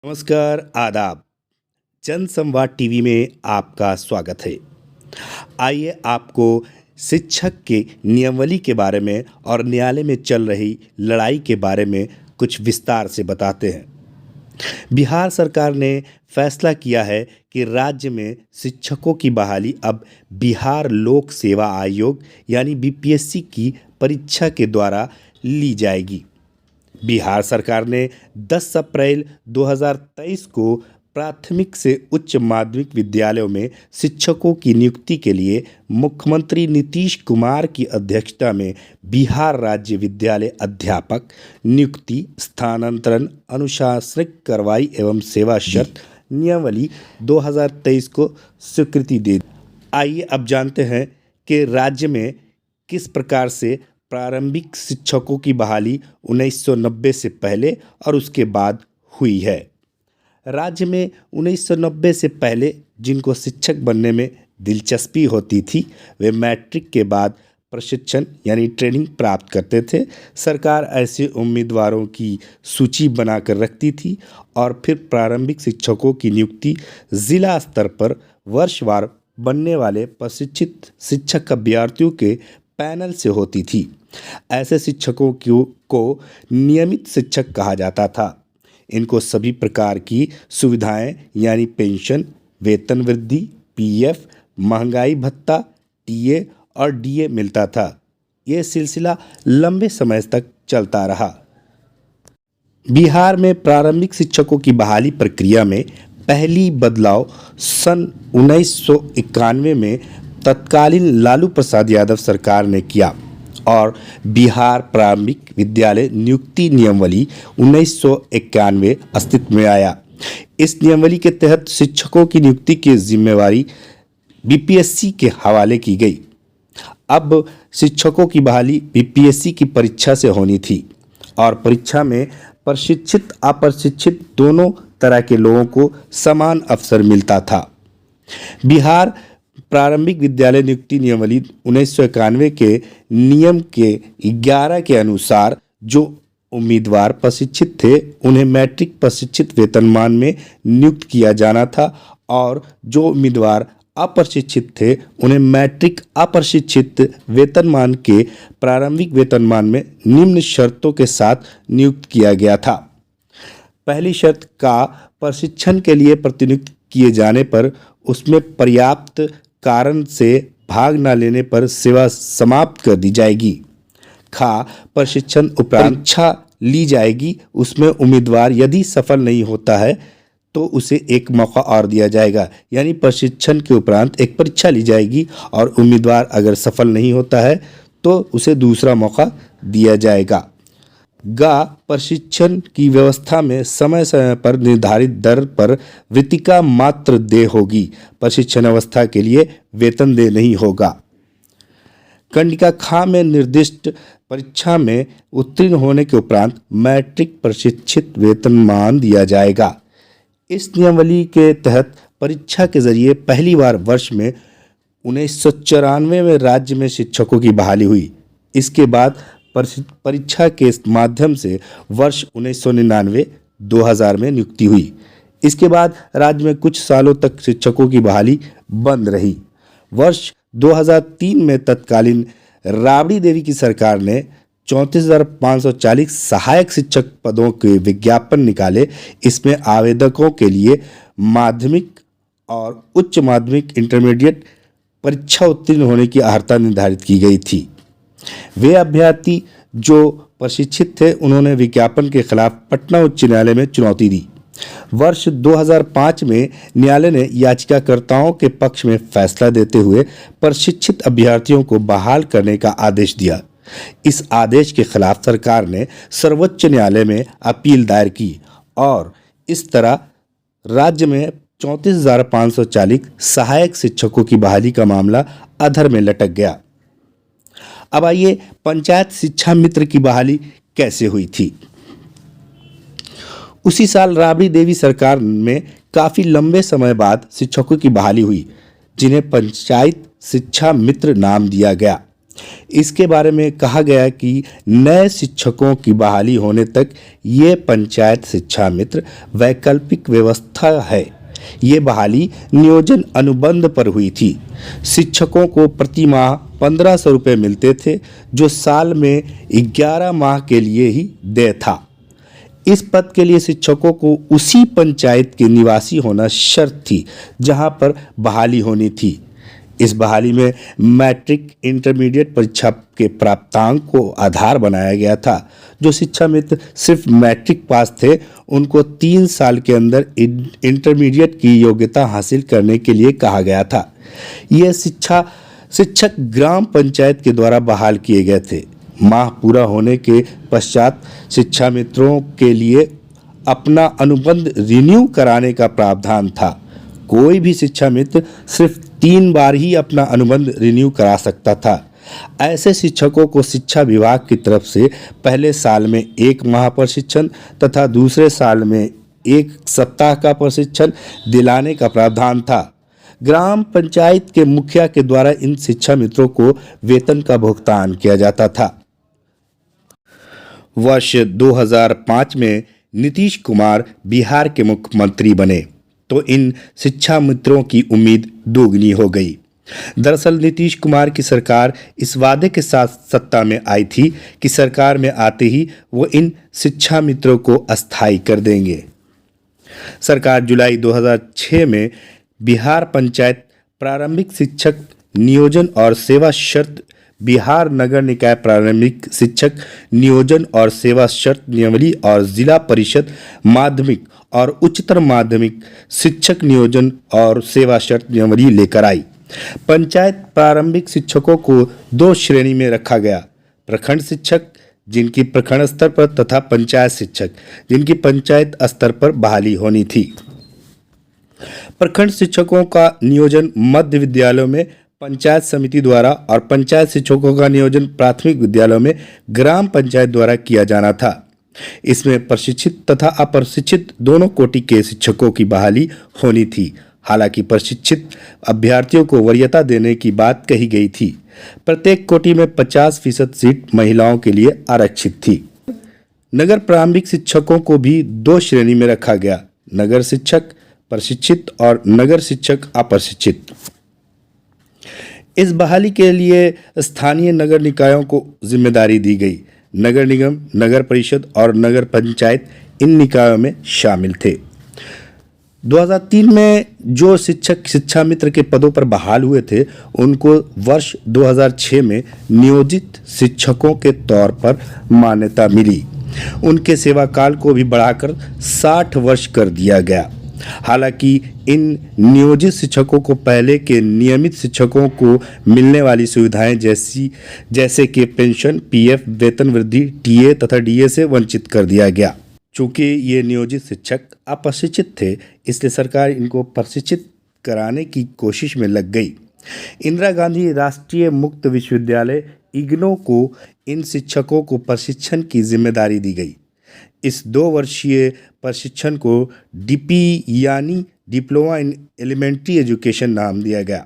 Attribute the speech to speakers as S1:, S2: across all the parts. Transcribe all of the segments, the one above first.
S1: नमस्कार, आदाब। जन संवाद टीवी में आपका स्वागत है। आइए आपको शिक्षक के नियमावली के बारे में और न्यायालय में चल रही लड़ाई के बारे में कुछ विस्तार से बताते हैं। बिहार सरकार ने फैसला किया है कि राज्य में शिक्षकों की बहाली अब बिहार लोक सेवा आयोग यानी बीपीएससी की परीक्षा के द्वारा ली जाएगी। बिहार सरकार ने 10 अप्रैल 2023 को प्राथमिक से उच्च माध्यमिक विद्यालयों में शिक्षकों की नियुक्ति के लिए मुख्यमंत्री नीतीश कुमार की अध्यक्षता में बिहार राज्य विद्यालय अध्यापक नियुक्ति, स्थानांतरण, अनुशासनिक कार्रवाई एवं सेवा शर्त नियमावली 2023 को स्वीकृति दे दी। आइए अब जानते हैं कि राज्य में किस प्रकार से प्रारंभिक शिक्षकों की बहाली 1990 से पहले और उसके बाद हुई है। राज्य में 1990 से पहले जिनको शिक्षक बनने में दिलचस्पी होती थी वे मैट्रिक के बाद प्रशिक्षण यानी ट्रेनिंग प्राप्त करते थे। सरकार ऐसे उम्मीदवारों की सूची बनाकर रखती थी और फिर प्रारंभिक शिक्षकों की नियुक्ति जिला स्तर पर वर्षवार बनने वाले प्रशिक्षित शिक्षक अभ्यर्थियों के पैनल से होती थी। ऐसे शिक्षकों को नियमित शिक्षक कहा जाता था। इनको सभी प्रकार की सुविधाएं यानी पेंशन, वेतन वृद्धि, पीएफ, महंगाई भत्ता, टीए और डीए मिलता था। ये सिलसिला लंबे समय तक चलता रहा। बिहार में प्रारंभिक शिक्षकों की बहाली प्रक्रिया में पहली बदलाव सन 1991 में तत्कालीन लालू प्रसाद यादव सरकार ने किया और बिहार प्रारंभिक विद्यालय नियुक्ति नियमावली 1991 अस्तित्व में आया। इस नियमावली के तहत शिक्षकों की नियुक्ति की जिम्मेवारी बीपीएससी के हवाले की गई। अब शिक्षकों की बहाली बीपीएससी की परीक्षा से होनी थी और परीक्षा में प्रशिक्षित अप्रशिक्षित दोनों तरह के लोगों को समान अवसर मिलता था। बिहार प्रारंभिक विद्यालय नियुक्ति नियमावली 1991 के नियम के 11 के अनुसार जो उम्मीदवार प्रशिक्षित थे उन्हें मैट्रिक प्रशिक्षित वेतनमान में नियुक्त किया जाना था और जो उम्मीदवार अप्रशिक्षित थे उन्हें मैट्रिक अप्रशिक्षित वेतनमान के प्रारंभिक वेतनमान में निम्न शर्तों के साथ नियुक्त किया गया था। पहली शर्त का प्रशिक्षण के लिए प्रतिनियुक्त किए जाने पर उसमें पर्याप्त कारण से भाग न लेने पर सेवा समाप्त कर दी जाएगी। खा प्रशिक्षण उपरांत परीक्षा ली जाएगी। उसमें उम्मीदवार यदि सफल नहीं होता है तो उसे एक मौका और दिया जाएगा, यानी प्रशिक्षण के उपरांत एक परीक्षा ली जाएगी और उम्मीदवार अगर सफल नहीं होता है तो उसे दूसरा मौका दिया जाएगा। गा प्रशिक्षण की व्यवस्था में समय समय पर निर्धारित दर पर वृत्तिका मात्र देय होगी। प्रशिक्षण अवस्था के लिए वेतन देय नहीं होगा। कंडिका खा में निर्दिष्ट परीक्षा में उत्तीर्ण होने के उपरांत मैट्रिक प्रशिक्षित वेतनमान दिया जाएगा। इस नियमावली के तहत परीक्षा के जरिए पहली बार वर्ष में 1994 में राज्य में शिक्षकों की बहाली हुई। इसके बाद परीक्षा के माध्यम से वर्ष 1999-2000 में नियुक्ति हुई। इसके बाद राज्य में कुछ सालों तक शिक्षकों की बहाली बंद रही। वर्ष 2003 में तत्कालीन राबड़ी देवी की सरकार ने 34,540 सहायक शिक्षक पदों के विज्ञापन निकाले। इसमें आवेदकों के लिए माध्यमिक और उच्च माध्यमिक इंटरमीडिएट परीक्षा उत्तीर्ण होने की अर्हता निर्धारित की गई थी। वे अभ्यर्थी जो प्रशिक्षित थे उन्होंने विज्ञापन के खिलाफ पटना उच्च न्यायालय में चुनौती दी। वर्ष 2005 में न्यायालय ने याचिकाकर्ताओं के पक्ष में फैसला देते हुए प्रशिक्षित अभ्यर्थियों को बहाल करने का आदेश दिया। इस आदेश के खिलाफ सरकार ने सर्वोच्च न्यायालय में अपील दायर की और इस तरह राज्य में 34,540 सहायक शिक्षकों की बहाली का मामला अधर में लटक गया। अब आइए पंचायत शिक्षा मित्र की बहाली कैसे हुई थी। उसी साल राबड़ी देवी सरकार में काफी लंबे समय बाद शिक्षकों की बहाली हुई जिन्हें पंचायत शिक्षा मित्र नाम दिया गया। इसके बारे में कहा गया कि नए शिक्षकों की बहाली होने तक ये पंचायत शिक्षा मित्र वैकल्पिक व्यवस्था है। ये बहाली नियोजन अनुबंध पर हुई थी। शिक्षकों को प्रति माह 1500 रुपये मिलते थे, जो साल में 11 माह के लिए ही देय था। इस पद के लिए शिक्षकों को उसी पंचायत के निवासी होना शर्त थी जहां पर बहाली होनी थी। इस बहाली में मैट्रिक इंटरमीडिएट परीक्षा के प्राप्तांक को आधार बनाया गया था। जो शिक्षा मित्र सिर्फ मैट्रिक पास थे, उनको 3 साल के अंदर इंटरमीडिएट की योग्यता हासिल करने के लिए कहा गया था। ये शिक्षक ग्राम पंचायत के द्वारा बहाल किए गए थे। माह पूरा होने के पश्चात शिक्षा मित्रों के लिए अपना अनुबंध रिन्यू कराने का प्रावधान था। कोई भी शिक्षा मित्र सिर्फ 3 बार ही अपना अनुबंध रिन्यू करा सकता था। ऐसे शिक्षकों को शिक्षा विभाग की तरफ से पहले साल में 1 माह प्रशिक्षण तथा दूसरे साल में 1 सप्ताह का प्रशिक्षण दिलाने का प्रावधान था। ग्राम पंचायत के मुखिया के द्वारा इन शिक्षा मित्रों को वेतन का भुगतान किया जाता था। वर्ष 2005 में नीतीश कुमार बिहार के मुख्यमंत्री बने तो इन शिक्षा मित्रों की उम्मीद दोगुनी हो गई। दरअसल नीतीश कुमार की सरकार इस वादे के साथ सत्ता में आई थी कि सरकार में आते ही वो इन शिक्षा मित्रों को अस्थायी कर देंगे। सरकार जुलाई 2006 में बिहार पंचायत प्रारंभिक शिक्षक नियोजन और सेवा शर्त, बिहार नगर निकाय प्रारंभिक शिक्षक नियोजन और सेवा शर्त नियमावली और जिला परिषद माध्यमिक और उच्चतर माध्यमिक शिक्षक नियोजन और सेवा शर्त नियमावली लेकर आई। पंचायत प्रारंभिक शिक्षकों को 2 श्रेणी में रखा गया: प्रखंड शिक्षक जिनकी प्रखंड स्तर पर तथा पंचायत शिक्षक जिनकी पंचायत स्तर पर बहाली होनी थी। प्रखंड शिक्षकों का नियोजन मध्य विद्यालयों में पंचायत समिति द्वारा और पंचायत शिक्षकों का नियोजन प्राथमिक विद्यालयों में ग्राम पंचायत द्वारा किया जाना था। इसमें प्रशिक्षित तथा अप्रशिक्षित दोनों कोटि के शिक्षकों की बहाली होनी थी। हालांकि प्रशिक्षित अभ्यर्थियों को वरीयता देने की बात कही गई थी। प्रत्येक कोटि में 50% सीट महिलाओं के लिए आरक्षित थी। नगर प्रारंभिक शिक्षकों को भी 2 श्रेणी में रखा गया: नगर शिक्षक प्रशिक्षित और नगर शिक्षक अप्रशिक्षित। इस बहाली के लिए स्थानीय नगर निकायों को जिम्मेदारी दी गई। नगर निगम, नगर परिषद और नगर पंचायत इन निकायों में शामिल थे। 2003 में जो शिक्षक शिक्षा मित्र के पदों पर बहाल हुए थे, उनको वर्ष 2006 में नियोजित शिक्षकों के तौर पर मान्यता मिली। उनके सेवा काल को भी बढ़ाकर 60 वर्ष कर दिया गया। हालांकि इन नियोजित शिक्षकों को पहले के नियमित शिक्षकों को मिलने वाली सुविधाएं जैसे कि पेंशन, पीएफ, वेतन वृद्धि, टीए तथा डीए से वंचित कर दिया गया। चूंकि ये नियोजित शिक्षक अप्रशिक्षित थे, इसलिए सरकार इनको प्रशिक्षित कराने की कोशिश में लग गई। इंदिरा गांधी राष्ट्रीय मुक्त विश्वविद्यालय इग्नू को इन शिक्षकों को प्रशिक्षण की जिम्मेदारी दी गई। इस 2 वर्षीय प्रशिक्षण को डीपी यानी डिप्लोमा इन एलिमेंट्री एजुकेशन नाम दिया गया।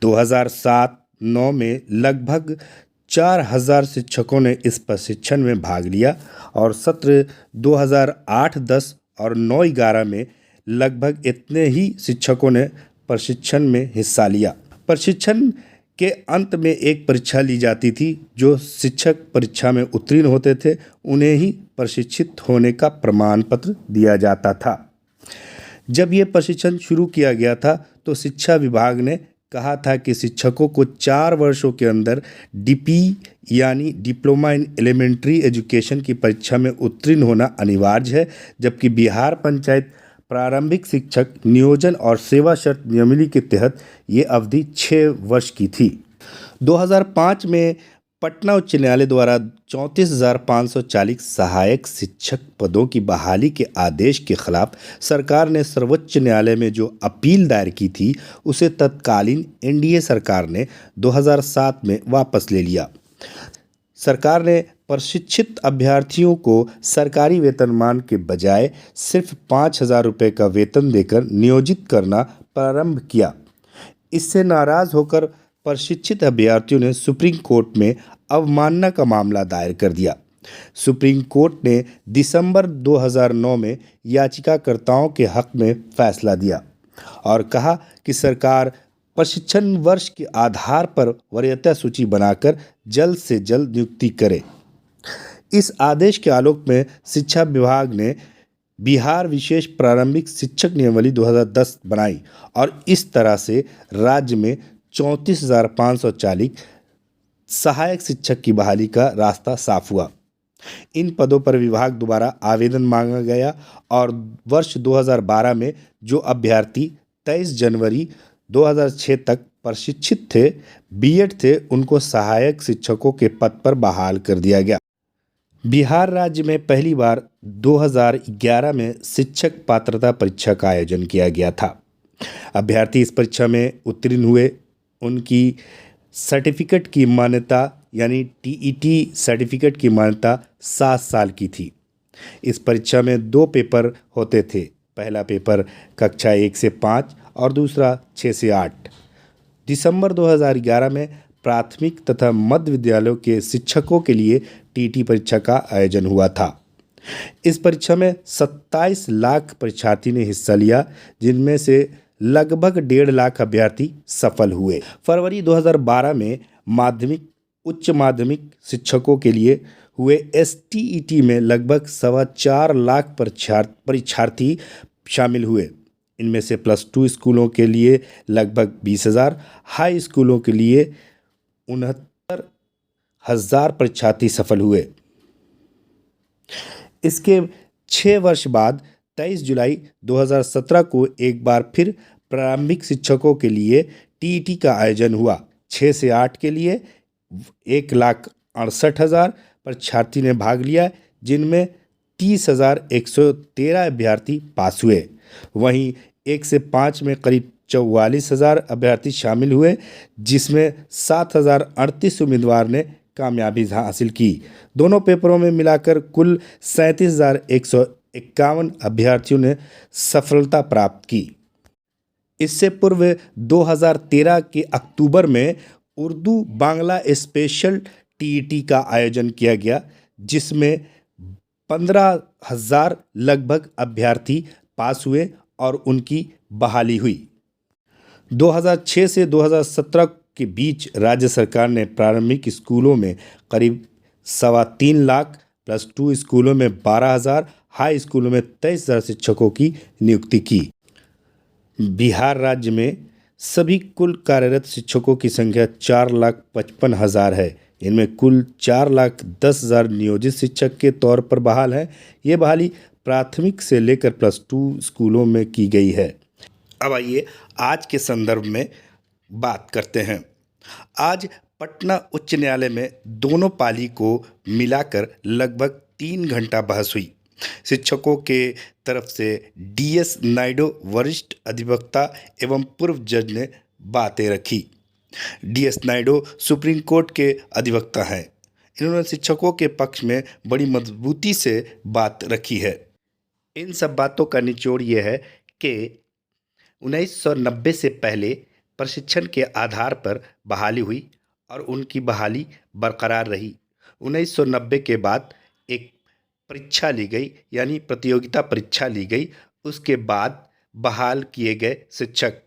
S1: 2007-09 में लगभग 4000 शिक्षकों ने इस प्रशिक्षण में भाग लिया और सत्र 2008-10 और 9-11 में लगभग इतने ही शिक्षकों ने प्रशिक्षण में हिस्सा लिया। प्रशिक्षण के अंत में एक परीक्षा ली जाती थी। जो शिक्षक परीक्षा में उत्तीर्ण होते थे, उन्हें ही प्रशिक्षित होने का प्रमाण पत्र दिया जाता था। जब ये प्रशिक्षण शुरू किया गया था तो शिक्षा विभाग ने कहा था कि शिक्षकों को 4 वर्षों के अंदर डीपी यानी डिप्लोमा इन एलिमेंट्री एजुकेशन की परीक्षा में उत्तीर्ण होना अनिवार्य है, जबकि बिहार पंचायत प्रारंभिक शिक्षक नियोजन और सेवा शर्त नियमावली के तहत ये अवधि 6 वर्ष की थी। 2005 में पटना उच्च न्यायालय द्वारा 34,540 सहायक शिक्षक पदों की बहाली के आदेश के खिलाफ सरकार ने सर्वोच्च न्यायालय में जो अपील दायर की थी, उसे तत्कालीन एनडीए सरकार ने 2007 में वापस ले लिया। सरकार ने प्रशिक्षित अभ्यर्थियों को सरकारी वेतनमान के बजाय सिर्फ 5,000 रुपये का वेतन देकर नियोजित करना प्रारंभ किया। इससे नाराज होकर प्रशिक्षित अभ्यर्थियों ने सुप्रीम कोर्ट में अवमानना का मामला दायर कर दिया। सुप्रीम कोर्ट ने दिसंबर 2009 में याचिकाकर्ताओं के हक में फैसला दिया और कहा कि सरकार प्रशिक्षण वर्ष के आधार पर वरीयता सूची बनाकर जल्द से जल्द नियुक्ति करे। इस आदेश के आलोक में शिक्षा विभाग ने बिहार विशेष प्रारंभिक शिक्षक नियमावली 2010 बनाई और इस तरह से राज्य में 34,540 सहायक शिक्षक की बहाली का रास्ता साफ हुआ। इन पदों पर विभाग द्वारा आवेदन मांगा गया और वर्ष 2012 में जो अभ्यर्थी 23 जनवरी 2006 तक प्रशिक्षित थे, बीएड थे, उनको सहायक शिक्षकों के पद पर बहाल कर दिया गया। बिहार राज्य में पहली बार 2011 में शिक्षक पात्रता परीक्षा का आयोजन किया गया था। अभ्यर्थी इस परीक्षा में उत्तीर्ण हुए, उनकी सर्टिफिकेट की मान्यता यानी टीईटी सर्टिफिकेट की मान्यता 7 साल की थी। इस परीक्षा में 2 पेपर होते थे। पहला पेपर कक्षा 1 से 5 और दूसरा 6 से 8। दिसंबर 2011 में प्राथमिक तथा मध्य विद्यालयों के शिक्षकों के लिए टीईटी परीक्षा का आयोजन हुआ था। इस परीक्षा में 27 लाख परीक्षार्थी ने हिस्सा लिया, जिनमें से लगभग 1.5 लाख अभ्यर्थी सफल हुए। फरवरी 2012 में माध्यमिक उच्च माध्यमिक शिक्षकों के लिए हुए एसटीईटी में लगभग 4.25 लाख परीक्षार्थी शामिल हुए। इनमें से +2 स्कूलों के लिए लगभग 20,000, हाई स्कूलों के लिए 69,000 परीक्षार्थी सफल हुए। इसके 6 वर्ष बाद 23 जुलाई 2017 को एक बार फिर प्रारंभिक शिक्षकों के लिए टीईटी का आयोजन हुआ। 6 से 8 के लिए 1,68,000 परीक्षार्थी ने भाग लिया, जिनमें 30,113 अभ्यर्थी पास हुए। वहीं 1 से 5 में करीब 44,000 अभ्यर्थी शामिल हुए, जिसमें 7,038 उम्मीदवार ने कामयाबी हासिल की। दोनों पेपरों में मिलाकर कुल 37,151 अभ्यर्थियों ने सफलता प्राप्त की। इससे पूर्व 2013 के अक्टूबर में उर्दू बांग्ला स्पेशल टीईटी का आयोजन किया गया, जिसमें 15,000 लगभग अभ्यर्थी पास हुए और उनकी बहाली हुई। 2006 से 2017 के बीच राज्य सरकार ने प्रारंभिक स्कूलों में करीब 3.25 लाख, +2 स्कूलों में 12,000, हाई स्कूलों में 23,000 शिक्षकों की नियुक्ति की। बिहार राज्य में सभी कुल कार्यरत शिक्षकों की संख्या 4,55,000 है। इनमें कुल 4,10,000 नियोजित शिक्षक के तौर पर बहाल हैं। ये बहाली प्राथमिक से लेकर +2 स्कूलों में की गई है। अब आइए आज के संदर्भ में बात करते हैं। आज पटना उच्च न्यायालय में दोनों पाली को मिलाकर लगभग 3 घंटा बहस हुई। शिक्षकों के तरफ से डीएस नायडू वरिष्ठ अधिवक्ता एवं पूर्व जज ने बातें रखी। डीएस नायडू सुप्रीम कोर्ट के अधिवक्ता हैं। इन्होंने शिक्षकों के पक्ष में बड़ी मजबूती से बात रखी है। इन सब बातों का निचोड़ यह है कि 1990 से पहले प्रशिक्षण के आधार पर बहाली हुई और उनकी बहाली बरकरार रही। 1990 के बाद एक परीक्षा ली गई, यानी प्रतियोगिता परीक्षा ली गई। उसके बाद बहाल किए गए शिक्षक,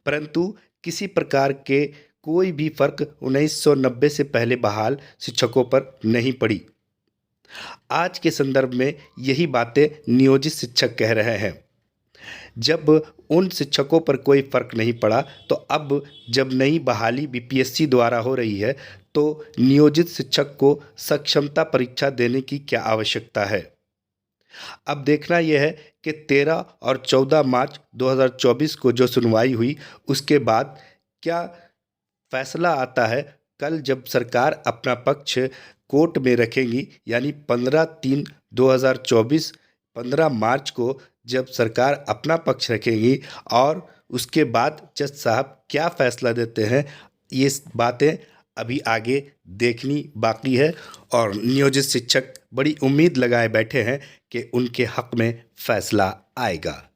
S1: परंतु किसी प्रकार के कोई भी फर्क 1990 से पहले बहाल शिक्षकों पर नहीं पड़ी। आज के संदर्भ में यही बातें नियोजित शिक्षक कह रहे हैं। जब उन शिक्षकों पर कोई फर्क नहीं पड़ा, तो अब जब नई बहाली बीपीएससी द्वारा हो रही है, तो नियोजित शिक्षक को सक्षमता परीक्षा देने की क्या आवश्यकता है। अब देखना यह है कि 13 और 14 मार्च 2024 को जो सुनवाई हुई, उसके बाद क्या फैसला आता है। कल जब सरकार अपना पक्ष कोर्ट में रखेंगी, यानी 15/3/2024 15 मार्च को जब सरकार अपना पक्ष रखेगी और उसके बाद जज साहब क्या फैसला देते हैं, ये बातें अभी आगे देखनी बाकी है। और नियोजित शिक्षक बड़ी उम्मीद लगाए बैठे हैं कि उनके हक में फैसला आएगा।